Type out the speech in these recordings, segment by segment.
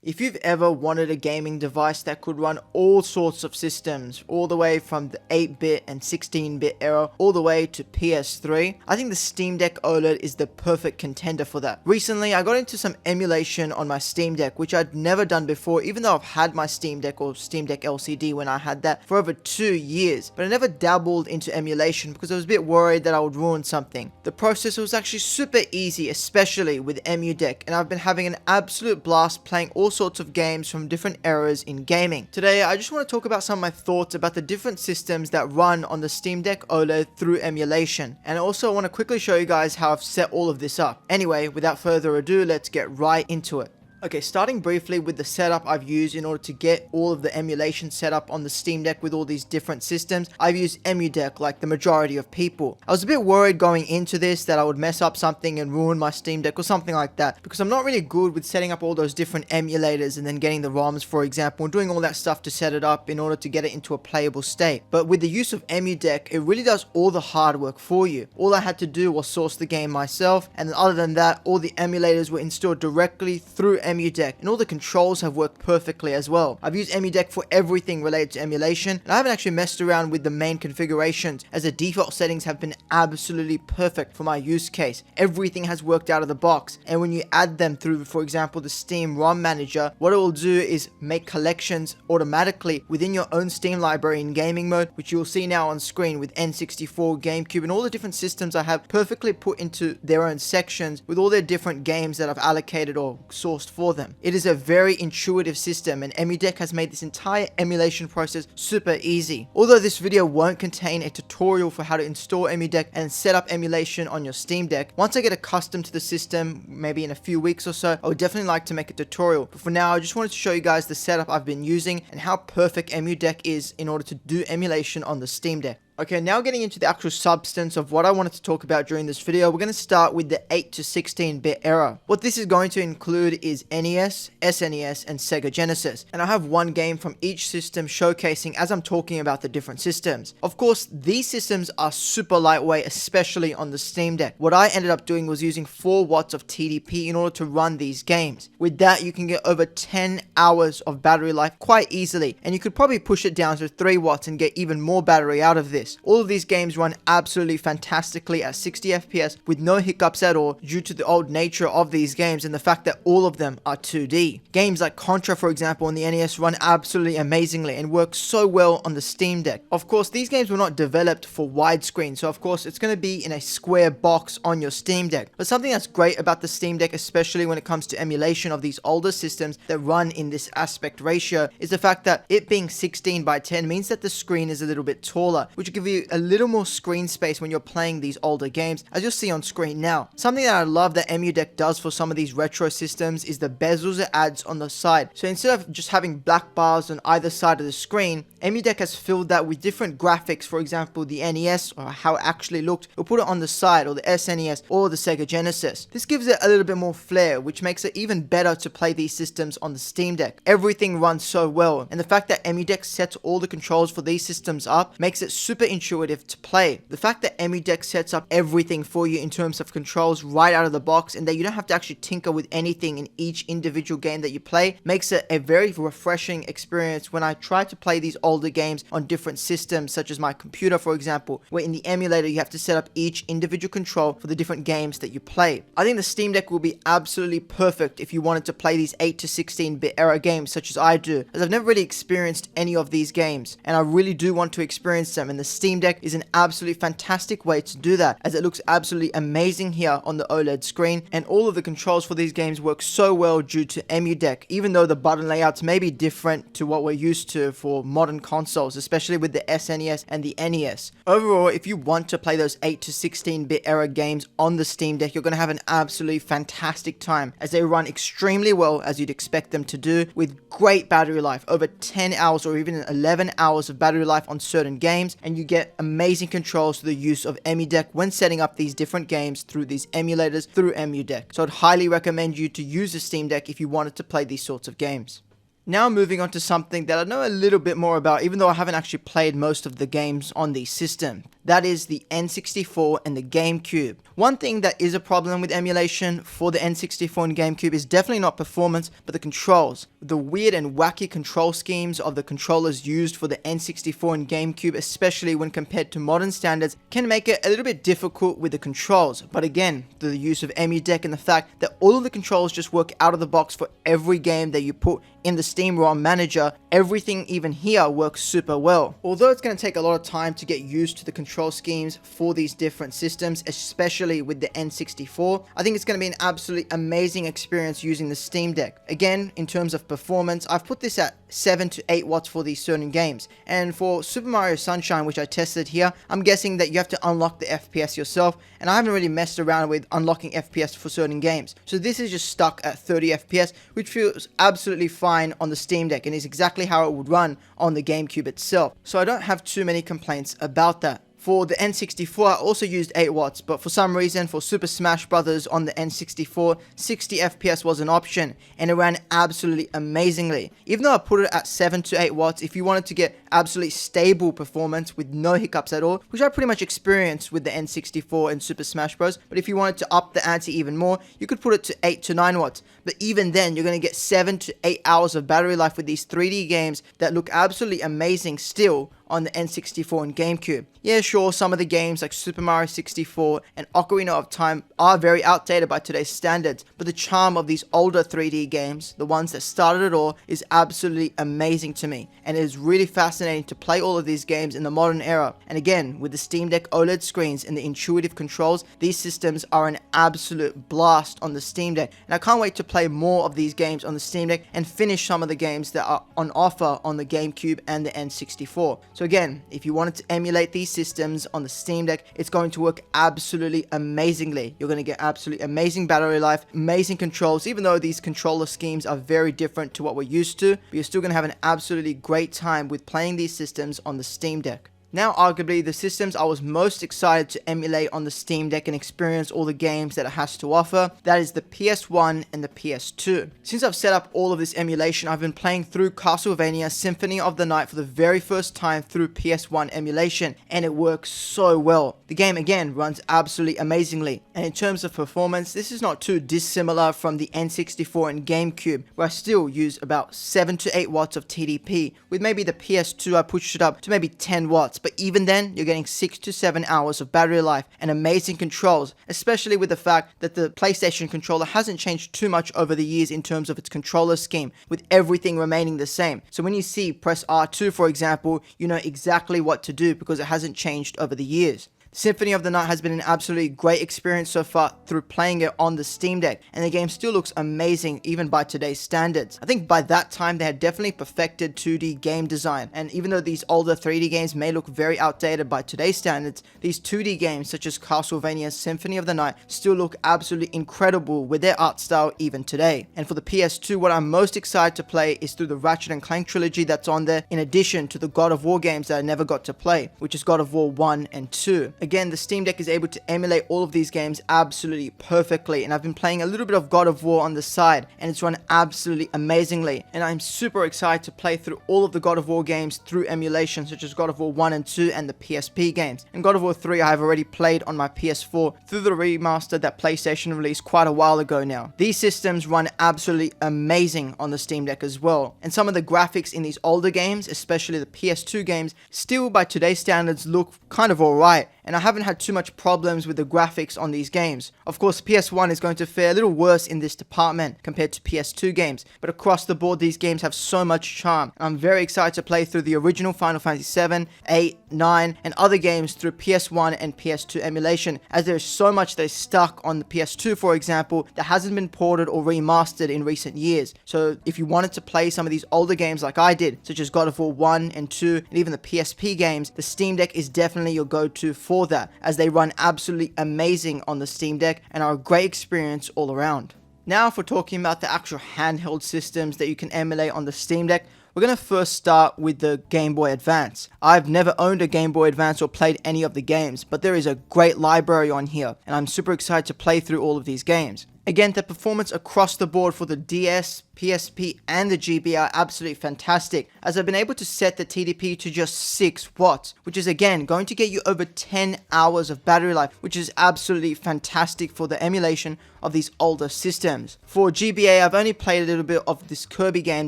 If you've ever wanted a gaming device that could run all sorts of systems, all the way from the 8-bit and 16-bit era, all the way to PS3, I think the Steam Deck OLED is the perfect contender for that. Recently, I got into some emulation on my Steam Deck, which I'd never done before, even though I've had my Steam Deck or Steam Deck LCD when I had that for over 2 years. But I never dabbled into emulation because I was a bit worried that I would ruin something. The process was actually super easy, especially with EmuDeck, and I've been having an absolute blast playing all sorts of games from different eras in gaming. Today, I just want to talk about some of my thoughts about the different systems that run on the Steam Deck OLED through emulation. And I also want to quickly show you guys how I've set all of this up. Anyway, without further ado, let's get right into it. Okay, starting briefly with the setup I've used in order to get all of the emulation set up on the Steam Deck with all these different systems. I've used EmuDeck like the majority of people. I was a bit worried going into this that I would mess up something and ruin my Steam Deck or something like that, because I'm not really good with setting up all those different emulators and then getting the ROMs, for example, and doing all that stuff to set it up in order to get it into a playable state. But with the use of EmuDeck, it really does all the hard work for you. All I had to do was source the game myself, and other than that, all the emulators were installed directly through EmuDeck, and all the controls have worked perfectly as well. I've used EmuDeck for everything related to emulation, and I haven't actually messed around with the main configurations, as the default settings have been absolutely perfect for my use case. Everything has worked out of the box, and when you add them through, for example, the Steam ROM manager, what it will do is make collections automatically within your own Steam library in gaming mode, which you will see now on screen with N64, GameCube, and all the different systems I have perfectly put into their own sections with all their different games that I've allocated or sourced for them. It is a very intuitive system, and EmuDeck has made this entire emulation process super easy. Although this video won't contain a tutorial for how to install EmuDeck and set up emulation on your Steam Deck, once I get accustomed to the system, maybe in a few weeks or so, I would definitely like to make a tutorial. But for now, I just wanted to show you guys the setup I've been using and how perfect EmuDeck is in order to do emulation on the Steam Deck. Okay, now getting into the actual substance of what I wanted to talk about during this video, we're going to start with the 8 to 16-bit era. What this is going to include is NES, SNES, and Sega Genesis. And I have one game from each system showcasing as I'm talking about the different systems. Of course, these systems are super lightweight, especially on the Steam Deck. What I ended up doing was using 4 watts of TDP in order to run these games. With that, you can get over 10 hours of battery life quite easily. And you could probably push it down to 3 watts and get even more battery out of this. All of these games run absolutely fantastically at 60 FPS with no hiccups at all due to the old nature of these games and the fact that all of them are 2D. Games like Contra, for example, on the NES run absolutely amazingly and work so well on the Steam Deck. Of course, these games were not developed for widescreen, so of course it's going to be in a square box on your Steam Deck. But something that's great about the Steam Deck, especially when it comes to emulation of these older systems that run in this aspect ratio, is the fact that it being 16 by 10 means that the screen is a little bit taller, which will give you a little more screen space when you're playing these older games, as you'll see on screen now. Something that I love that EmuDeck does for some of these retro systems is the bezels it adds on the side. So instead of just having black bars on either side of the screen, EmuDeck has filled that with different graphics. For example, the NES, or how it actually looked, we'll put it on the side, or the SNES, or the Sega Genesis. This gives it a little bit more flair, which makes it even better to play these systems on the Steam Deck. Everything runs so well, and the fact that EmuDeck sets all the controls for these systems up makes it super intuitive to play. The fact that EmuDeck sets up everything for you in terms of controls right out of the box, and that you don't have to actually tinker with anything in each individual game that you play, makes it a very refreshing experience when I try to play these older games on different systems, such as my computer, for example, where in the emulator you have to set up each individual control for the different games that you play. I think the Steam Deck will be absolutely perfect if you wanted to play these 8 to 16-bit era games such as I do, as I've never really experienced any of these games, and I really do want to experience them, and the Steam Deck is an absolutely fantastic way to do that, as it looks absolutely amazing here on the OLED screen, and all of the controls for these games work so well due to EmuDeck, even though the button layouts may be different to what we're used to for modern consoles, especially with the SNES and the NES. Overall, if you want to play those 8 to 16-bit era games on the Steam Deck, you're going to have an absolutely fantastic time, as they run extremely well as you'd expect them to do, with great battery life, over 10 hours or even 11 hours of battery life on certain games, and you get amazing controls through the use of EmuDeck when setting up these different games through these emulators through EmuDeck. So I'd highly recommend you to use the Steam Deck if you wanted to play these sorts of games. Now moving on to something that I know a little bit more about, even though I haven't actually played most of the games on the system. That is the N64 and the GameCube. One thing that is a problem with emulation for the N64 and GameCube is definitely not performance, but the controls. The weird and wacky control schemes of the controllers used for the N64 and GameCube, especially when compared to modern standards, can make it a little bit difficult with the controls. But again, the use of EmuDeck and the fact that all of the controls just work out of the box for every game that you put in the Steam ROM manager, everything even here works super well. Although it's going to take a lot of time to get used to the control schemes for these different systems, especially with the N64, I think it's going to be an absolutely amazing experience using the Steam Deck. Again, in terms of performance, I've put this at 7 to 8 watts for these certain games. And for Super Mario Sunshine, which I tested here, I'm guessing that you have to unlock the FPS yourself, and I haven't really messed around with unlocking FPS for certain games. So this is just stuck at 30 FPS, which feels absolutely fine on the Steam Deck and is exactly how it would run on the GameCube itself. So I don't have too many complaints about that. For the N64, I also used 8 watts, but for some reason, for Super Smash Bros. On the N64, 60 FPS was an option, and it ran absolutely amazingly. Even though I put it at 7 to 8 watts, if you wanted to get absolutely stable performance with no hiccups at all, which I pretty much experienced with the N64 and Super Smash Bros., but if you wanted to up the ante even more, you could put it to 8 to 9 watts. But even then, you're going to get 7 to 8 hours of battery life with these 3D games that look absolutely amazing still on the N64 and GameCube. Yeah, sure, some of the games like Super Mario 64 and Ocarina of Time are very outdated by today's standards, but the charm of these older 3D games, the ones that started it all, is absolutely amazing to me, and it is really fascinating to play all of these games in the modern era. And again, with the Steam Deck OLED screens and the intuitive controls, these systems are an absolute blast on the Steam Deck, and I can't wait to play more of these games on the Steam Deck and finish some of the games that are on offer on the GameCube and the N64. So again, if you wanted to emulate these systems on the Steam Deck, it's going to work absolutely amazingly. You're going to get absolutely amazing battery life, amazing controls, even though these controller schemes are very different to what we're used to, but you're still going to have an absolutely great time with playing these systems on the Steam Deck. Now, arguably, the systems I was most excited to emulate on the Steam Deck and experience all the games that it has to offer, that is the PS1 and the PS2. Since I've set up all of this emulation, I've been playing through Castlevania Symphony of the Night for the very first time through PS1 emulation, and it works so well. The game, again, runs absolutely amazingly, and in terms of performance, this is not too dissimilar from the N64 and GameCube, where I still use about 7 to 8 watts of TDP. With maybe the PS2, I pushed it up to maybe 10 watts. But even then, you're getting 6 to 7 hours of battery life and amazing controls, especially with the fact that the PlayStation controller hasn't changed too much over the years in terms of its controller scheme, with everything remaining the same. So when you see press R2, for example, you know exactly what to do because it hasn't changed over the years. Symphony of the Night has been an absolutely great experience so far through playing it on the Steam Deck, and the game still looks amazing even by today's standards. I think by that time they had definitely perfected 2D game design, and even though these older 3D games may look very outdated by today's standards, these 2D games such as Castlevania Symphony of the Night still look absolutely incredible with their art style even today. And for the PS2, what I'm most excited to play is through the Ratchet & Clank trilogy that's on there, in addition to the God of War games that I never got to play, which is God of War 1 and 2. Again, the Steam Deck is able to emulate all of these games absolutely perfectly, and I've been playing a little bit of God of War on the side, and it's run absolutely amazingly, and I'm super excited to play through all of the God of War games through emulation, such as God of War 1 and 2 and the PSP games. And God of War 3 I have already played on my PS4 through the remaster that PlayStation released quite a while ago now. These systems run absolutely amazing on the Steam Deck as well, and some of the graphics in these older games, especially the PS2 games, still by today's standards look kind of alright, and I haven't had too much problems with the graphics on these games. Of course, PS1 is going to fare a little worse in this department compared to PS2 games, but across the board these games have so much charm. I'm very excited to play through the original Final Fantasy VII, 8, 9, and other games through PS1 and PS2 emulation, as there is so much that is stuck on the PS2, for example, that hasn't been ported or remastered in recent years. So if you wanted to play some of these older games like I did, such as God of War 1 and 2, and even the PSP games, the Steam Deck is definitely your go-to for that, as they run absolutely amazing on the Steam Deck and are a great experience all around. Now, if we're talking about the actual handheld systems that you can emulate on the Steam Deck, we're going to first start with the Game Boy Advance. I've never owned a Game Boy Advance or played any of the games, but there is a great library on here, and I'm super excited to play through all of these games. Again, the performance across the board for the DS, PSP and the GB are absolutely fantastic, as I've been able to set the TDP to just 6 watts, which is again going to get you over 10 hours of battery life, which is absolutely fantastic for the emulation of these older systems. For GBA, I've only played a little bit of this Kirby game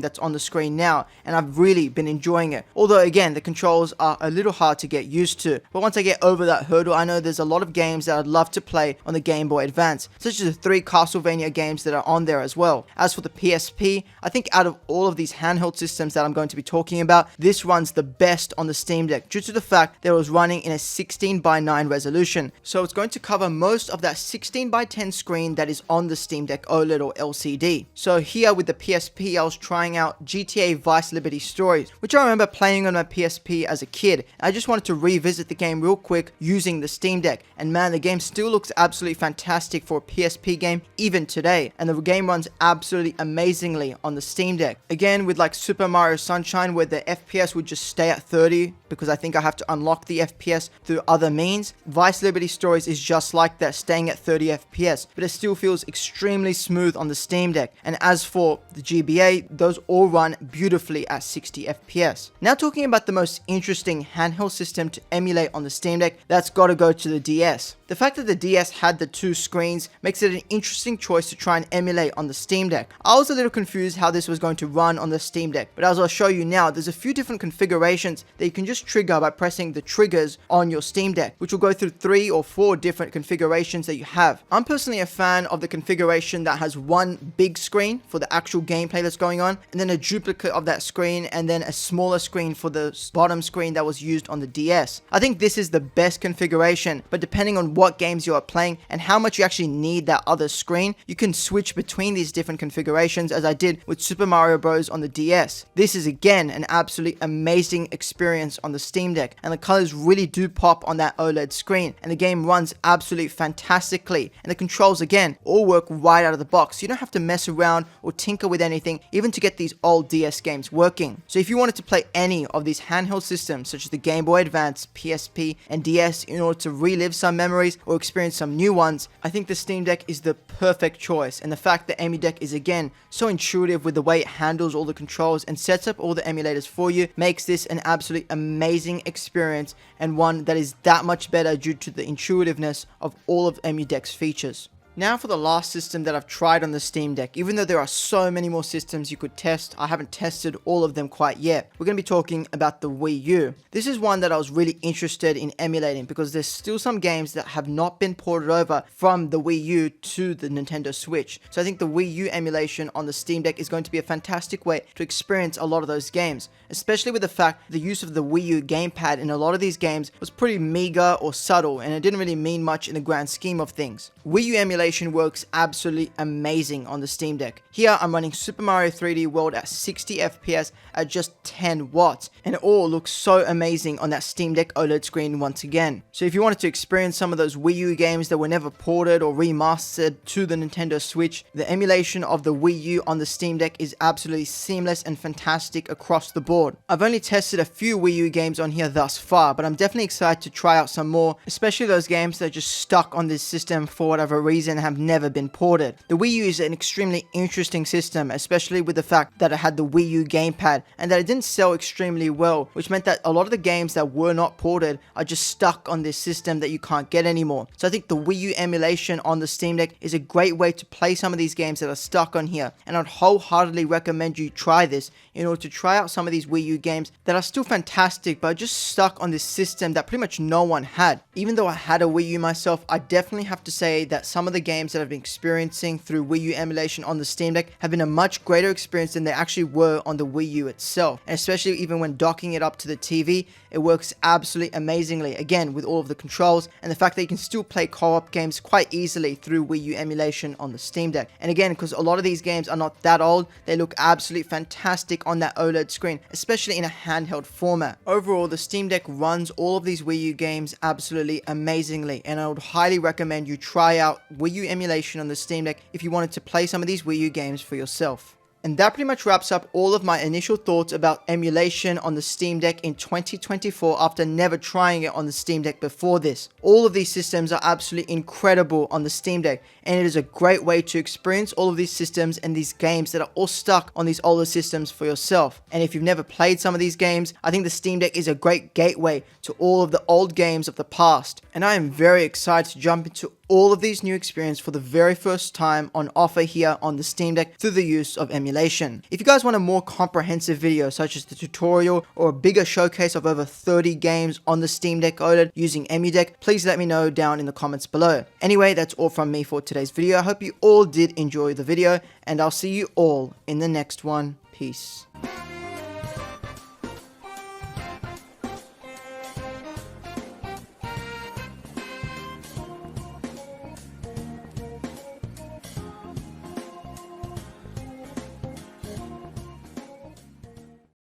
that's on the screen now, and I've really been enjoying it. Although again, the controls are a little hard to get used to, but once I get over that hurdle, I know there's a lot of games that I'd love to play on the Game Boy Advance, such as the 3 Castlevania games that are on there as well. As for the PSP, I think out of all of these handheld systems that I'm going to be talking about, this runs the best on the Steam Deck due to the fact that it was running in a 16:9 resolution. So it's going to cover most of that 16:10 screen that is on the Steam Deck OLED or LCD. So here with the PSP, I was trying out GTA Vice Liberty Stories, which I remember playing on my PSP as a kid. I just wanted to revisit the game real quick using the Steam Deck, and man, the game still looks absolutely fantastic for a PSP game even today, and the game runs absolutely amazingly on the Steam Deck. Again, with like Super Mario Sunshine, where the FPS would just stay at 30 because I think I have to unlock the FPS through other means, Vice Liberty Stories is just like that, staying at 30 FPS, but it still feels extremely smooth on the Steam Deck. And as for the GBA, those all run beautifully at 60 FPS. Now talking about the most interesting handheld system to emulate on the Steam Deck, that's got to go to the DS. The fact that the DS had the 2 screens makes it an interesting choice to try and emulate on the Steam Deck. I was a little confused how this was going to run on the Steam Deck, but as I'll show you now, there's a few different configurations that you can just trigger by pressing the triggers on your Steam Deck, which will go through 3 or 4 different configurations that you have. I'm personally a fan of the configuration that has one big screen for the actual gameplay that's going on, and then a duplicate of that screen, and then a smaller screen for the bottom screen that was used on the DS. I think this is the best configuration, but depending on what games you are playing and how much you actually need that other screen, you can switch between these different configurations, as I did with Super Mario Bros. On the DS. This is again an absolutely amazing experience on the Steam Deck, and the colors really do pop on that OLED screen, and the game runs absolutely fantastically, and the controls again all work right out of the box. You don't have to mess around or tinker with anything even to get these old DS games working. So if you wanted to play any of these handheld systems such as the Game Boy Advance, PSP and DS in order to relive some memories or experience some new ones, I think the Steam Deck is the perfect choice. And the fact that EmuDeck is again so intuitive with the way it handles all the controls and sets up all the emulators for you makes this an absolutely amazing experience, and one that is that much better due to the intuitiveness of all of EmuDeck's features. Now for the last system that I've tried on the Steam Deck. Even though there are so many more systems you could test, I haven't tested all of them quite yet. We're going to be talking about the Wii U. This is one that I was really interested in emulating because there's still some games that have not been ported over from the Wii U to the Nintendo Switch. So I think the Wii U emulation on the Steam Deck is going to be a fantastic way to experience a lot of those games, especially with the fact the use of the Wii U gamepad in a lot of these games was pretty meager or subtle, and it didn't really mean much in the grand scheme of things. Wii U emulation works absolutely amazing on the Steam Deck. Here I'm running Super Mario 3D World at 60 FPS at just 10 watts, and it all looks so amazing on that Steam Deck OLED screen once again. So if you wanted to experience some of those Wii U games that were never ported or remastered to the Nintendo Switch, the emulation of the Wii U on the Steam Deck is absolutely seamless and fantastic across the board. I've only tested a few Wii U games on here thus far, but I'm definitely excited to try out some more, especially those games that are just stuck on this system for whatever reason and have never been ported. The Wii U is an extremely interesting system, especially with the fact that it had the Wii U gamepad and that it didn't sell extremely well, which meant that a lot of the games that were not ported are just stuck on this system that you can't get anymore. So I think the Wii U emulation on the Steam Deck is a great way to play some of these games that are stuck on here, and I'd wholeheartedly recommend you try this in order to try out some of these Wii U games that are still fantastic but are just stuck on this system that pretty much no one had. Even though I had a Wii U myself, I definitely have to say that some of the games that I've been experiencing through Wii U emulation on the Steam Deck have been a much greater experience than they actually were on the Wii U itself. And especially even when docking it up to the TV, it works absolutely amazingly, again with all of the controls and the fact that you can still play co-op games quite easily through Wii U emulation on the Steam Deck. And again, because a lot of these games are not that old, they look absolutely fantastic on that OLED screen, especially in a handheld format. Overall, the Steam Deck runs all of these Wii U games absolutely amazingly, and I would highly recommend you try out Wii U emulation on the Steam Deck if you wanted to play some of these Wii U games for yourself. And that pretty much wraps up all of my initial thoughts about emulation on the Steam Deck in 2024 after never trying it on the Steam Deck before this. All of these systems are absolutely incredible on the Steam Deck, and it is a great way to experience all of these systems and these games that are all stuck on these older systems for yourself. And if you've never played some of these games, I think the Steam Deck is a great gateway to all of the old games of the past. And I am very excited to jump into all of these new experiences for the very first time on offer here on the Steam Deck through the use of emulation. If you guys want a more comprehensive video such as the tutorial or a bigger showcase of over 30 games on the Steam Deck OLED using EmuDeck, please let me know down in the comments below. Anyway, that's all from me for today's video. I hope you all did enjoy the video, and I'll see you all in the next one. Peace.